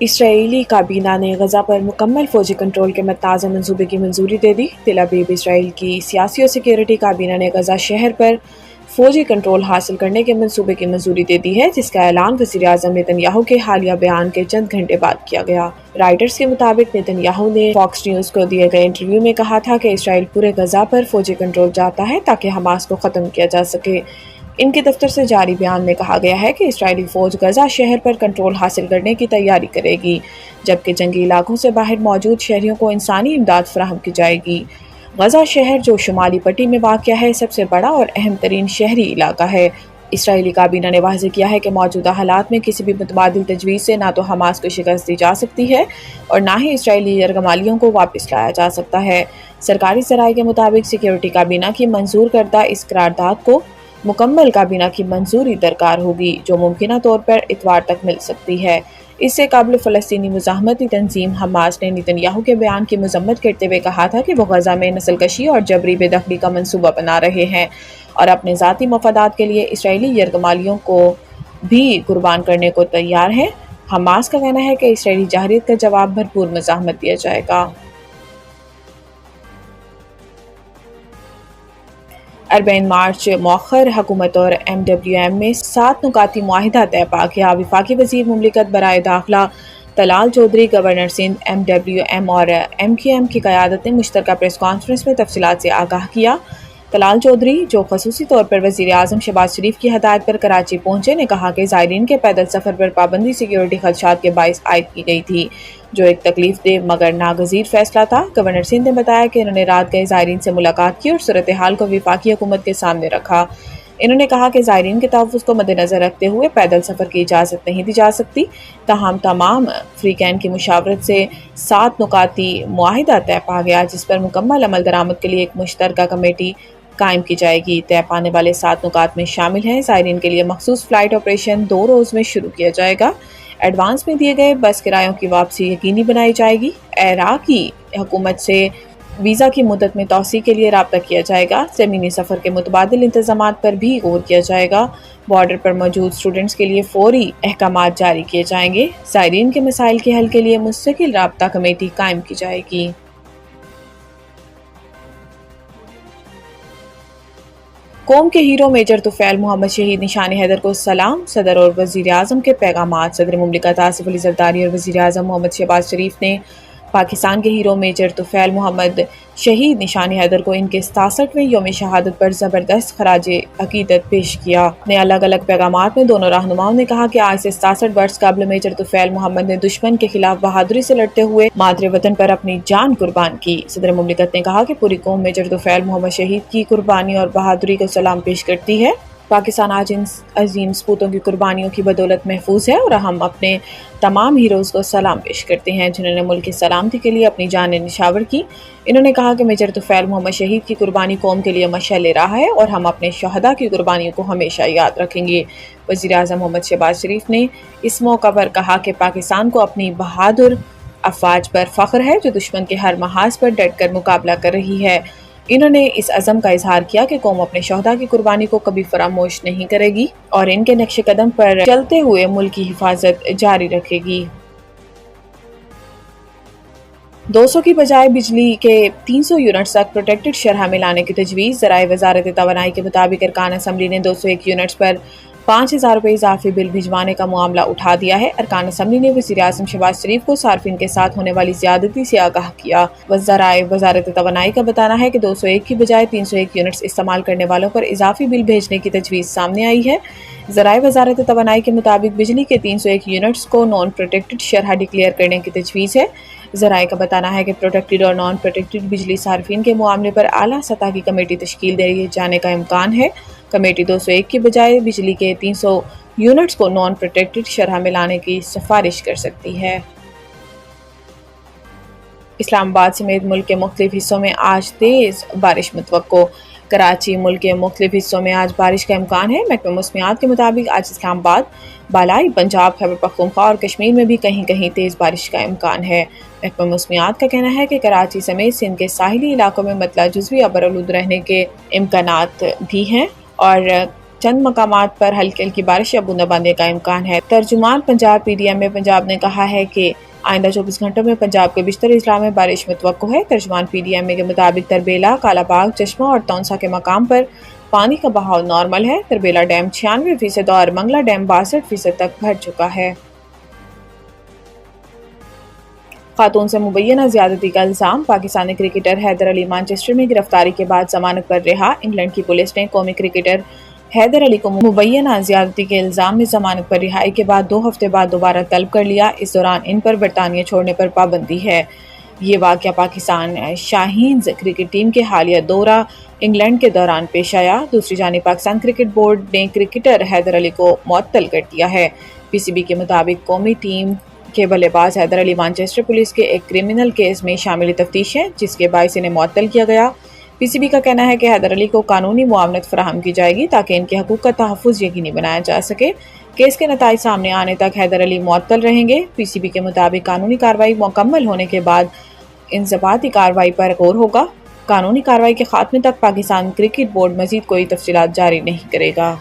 اسرائیلی کابینہ نے غزہ پر مکمل فوجی کنٹرول کے متنازع منصوبے کی منظوری دے دی۔ تل ابیب اسرائیل کی سیاسی و سیکیورٹی کابینہ نے غزہ شہر پر فوجی کنٹرول حاصل کرنے کے منصوبے کی منظوری دے دی ہے، جس کا اعلان وزیر اعظم نتن یاہو کے حالیہ بیان کے چند گھنٹے بعد کیا گیا۔ رائٹرز کے مطابق نتن یاہو نے فاکس نیوز کو دیے گئے انٹرویو میں کہا تھا کہ اسرائیل پورے غزہ پر فوجی کنٹرول چاہتا ہے تاکہ حماس کو ختم کیا جا سکے۔ ان کے دفتر سے جاری بیان میں کہا گیا ہے کہ اسرائیلی فوج غزہ شہر پر کنٹرول حاصل کرنے کی تیاری کرے گی، جبکہ جنگی علاقوں سے باہر موجود شہریوں کو انسانی امداد فراہم کی جائے گی۔ غزہ شہر، جو شمالی پٹی میں واقع ہے، سب سے بڑا اور اہم ترین شہری علاقہ ہے۔ اسرائیلی کابینہ نے واضح کیا ہے کہ موجودہ حالات میں کسی بھی متبادل تجویز سے نہ تو حماس کو شکست دی جا سکتی ہے اور نہ ہی اسرائیلی یرغمالیوں کو واپس لایا جا سکتا ہے۔ سرکاری ذرائع کے مطابق سیکیورٹی کابینہ کی منظور کردہ اس قرارداد کو مکمل کابینہ کی منظوری درکار ہوگی، جو ممکنہ طور پر اتوار تک مل سکتی ہے۔ اس سے قبل فلسطینی مزاحمتی تنظیم حماس نے نتن یاہو کے بیان کی مذمت کرتے ہوئے کہا تھا کہ وہ غزہ میں نسل کشی اور جبری بے دخلی کا منصوبہ بنا رہے ہیں اور اپنے ذاتی مفادات کے لیے اسرائیلی یرغمالیوں کو بھی قربان کرنے کو تیار ہیں۔ حماس کا کہنا ہے کہ اسرائیلی جارحیت کا جواب بھرپور مزاحمت دیا جائے گا۔ 40 مارچ مؤخر حکومت اور ایم ڈبلیو ایم میں 7 نکاتی معاہدہ طے پا گیا۔ وفاقی وزیر مملکت برائے داخلہ Talal Chaudhry, governor Sindh, M W M اور ایم کیو ایم کی قیادت نے مشترکہ پریس کانفرنس میں تفصیلات سے آگاہ کیا۔ طلال چودھری، جو خصوصی طور پر وزیر اعظم شہباز شریف کی ہدایت پر کراچی پہنچے، نے کہا کہ زائرین کے پیدل سفر پر پابندی سیکیورٹی خدشات کے باعث عائد کی گئی تھی، جو ایک تکلیف دہ مگر ناگزیر فیصلہ تھا۔ گورنر سندھ نے بتایا کہ انہوں نے رات گئے زائرین سے ملاقات کی اور صورتحال کو وفاقی حکومت کے سامنے رکھا۔ انہوں نے کہا کہ زائرین کے تحفظ کو مد نظر رکھتے ہوئے پیدل سفر کی اجازت نہیں دی جا سکتی، تاہم تمام فریقین کی مشاورت سے 7 نکاتی معاہدہ طے پا گیا، جس پر مکمل عمل درآمد کے لیے ایک مشترکہ کمیٹی قائم کی جائے گی۔ طے پانے والے 7 نکات میں شامل ہیں: زائرین کے لیے مخصوص فلائٹ آپریشن 2 روز میں شروع کیا جائے گا، ایڈوانس میں دیے گئے بس کرایوں کی واپسی یقینی بنائی جائے گی، عراقی حکومت سے ویزا کی مدت میں توسیع کے لیے رابطہ کیا جائے گا، زمینی سفر کے متبادل انتظامات پر بھی غور کیا جائے گا، بارڈر پر موجود اسٹوڈنٹس کے لیے فوری احکامات جاری کیے جائیں گے، زائرین کے مسائل کے حل کے لیے مستقل رابطہ کمیٹی قائم کی جائے گی۔ قوم کے ہیرو میجر طفیل محمد شہید نشان حیدر کو سلام۔ صدر اور وزیر اعظم کے پیغامات۔ صدر مملکت آصف علی زرداری اور وزیر اعظم محمد شہباز شریف نے پاکستان کے ہیرو میجر طفیل محمد شہید نشان حیدر کو ان کے 67ویں یوم شہادت پر زبردست خراج عقیدت پیش کیا۔ اپنے الگ الگ پیغامات میں دونوں رہنماؤں نے کہا کہ آج سے 67 برس قبل میجر طفیل محمد نے دشمن کے خلاف بہادری سے لڑتے ہوئے مادر وطن پر اپنی جان قربان کی۔ صدر مملکت نے کہا کہ پوری قوم میجر طفیل محمد شہید کی قربانی اور بہادری کو سلام پیش کرتی ہے۔ پاکستان آج ان عظیم سپوتوں کی قربانیوں کی بدولت محفوظ ہے اور ہم اپنے تمام ہیروز کو سلام پیش کرتے ہیں، جنہوں نے ملک کی سلامتی کے لیے اپنی جانیں نچھاور کی۔ انہوں نے کہا کہ میجر طفیل محمد شہید کی قربانی قوم کے لیے مشعل راہ ہے اور ہم اپنے شہداء کی قربانیوں کو ہمیشہ یاد رکھیں گے۔ وزیر اعظم محمد شہباز شریف نے اس موقع پر کہا کہ پاکستان کو اپنی بہادر افواج پر فخر ہے، جو دشمن کے ہر محاذ پر ڈٹ کر مقابلہ کر رہی ہے۔ انہوں نے اس عزم کا اظہار کیا کہ قوم اپنے شہداء کی قربانی کو کبھی فراموش نہیں کرے گی اور ان کے نقش قدم پر چلتے ہوئے ملک کی حفاظت جاری رکھے گی۔ 200 کی بجائے بجلی کے 300 یونٹس تک پروٹیکٹڈ شرح میں لانے کی تجویز۔ ذرائع وزارت توانائی کے مطابق ارکان اسمبلی نے 201 یونٹس پر 5,000 روپے اضافی بل بھجوانے کا معاملہ اٹھا دیا ہے۔ ارکان اسمبلی نے وزیر اعظم شہباز شریف کو صارفین کے ساتھ ہونے والی زیادتی سے آگاہ کیا۔ ذرائع وزارت توانائی کا بتانا ہے کہ 201 کی بجائے 301 یونٹس استعمال کرنے والوں پر اضافی بل بھیجنے کی تجویز سامنے آئی ہے۔ ذرائع وزارت توانائی کے مطابق بجلی کے 301 یونٹس کو نان پروٹیکٹڈ شرح ڈکلیئر کرنے کی تجویز ہے۔ ذرائع کا بتانا ہے کہ پروٹیکٹڈ اور نان پروٹیکٹڈ بجلی صارفین کے معاملے پر اعلیٰ سطح کی کمیٹی تشکیل دیے جانے کا امکان ہے۔ کمیٹی 201 کی بجائے بجلی کے 300 یونٹس کو نان پروٹیکٹڈ شرح میں لانے کی سفارش کر سکتی ہے۔ اسلام آباد سمیت ملک کے مختلف حصوں میں آج تیز بارش متوقع۔ کراچی ملک کے مختلف حصوں میں آج بارش کا امکان ہے۔ محکمہ موسمیات کے مطابق آج اسلام آباد، بالائی پنجاب، خیبر پختونخوا اور کشمیر میں بھی کہیں کہیں تیز بارش کا امکان ہے۔ محکمہ موسمیات کا کہنا ہے کہ کراچی سمیت سندھ کے ساحلی علاقوں میں مطلع جزوی ابر آلود رہنے کے امکانات بھی ہیں اور چند مقامات پر ہلکی ہلکی بارش یا بوندہ کا امکان ہے۔ ترجمان پنجاب PTM میں پنجاب نے کہا ہے کہ آئندہ 24 گھنٹوں میں پنجاب کے بیشتر اضلاع میں بارش متوقع ہے۔ ترجمان PTM کے مطابق تربیلا، کالا باغ، چشمہ اور تونسا کے مقام پر پانی کا بہاؤ نارمل ہے۔ تربیلا ڈیم 96% اور منگلا ڈیم 62% تک بھر چکا ہے۔ خاتون سے مبینہ زیادتی کا الزام، پاکستانی کرکٹر حیدر علی مانچسٹر میں گرفتاری کے بعد ضمانت پر رہا۔ انگلینڈ کی پولیس نے قومی کرکٹر حیدر علی کو مبینہ زیادتی کے الزام میں ضمانت پر رہائی کے بعد 2 ہفتے بعد دوبارہ طلب کر لیا۔ اس دوران ان پر برطانیہ چھوڑنے پر پابندی ہے۔ یہ واقعہ پاکستان شاہینز کرکٹ ٹیم کے حالیہ دورہ انگلینڈ کے دوران پیش آیا۔ دوسری جانب پاکستان کرکٹ بورڈ نے کرکٹر حیدر علی کو معطل کر دیا ہے۔ PCB کے مطابق قومی ٹیم کے بلے باز حیدر علی مانچسٹر پولیس کے ایک کرمنل کیس میں شامل تفتیش ہے، جس کے باعث انہیں معطل کیا گیا۔ PCB کا کہنا ہے کہ حیدر علی کو قانونی معاونت فراہم کی جائے گی تاکہ ان کے حقوق کا تحفظ یقینی بنایا جا سکے۔ کیس کے نتائج سامنے آنے تک حیدر علی معطل رہیں گے۔ PCB کے مطابق قانونی کارروائی مکمل ہونے کے بعد انضباطی کارروائی پر غور ہوگا۔ قانونی کارروائی کے خاتمے تک پاکستان کرکٹ بورڈ مزید کوئی تفصیلات جاری نہیں کرے گا۔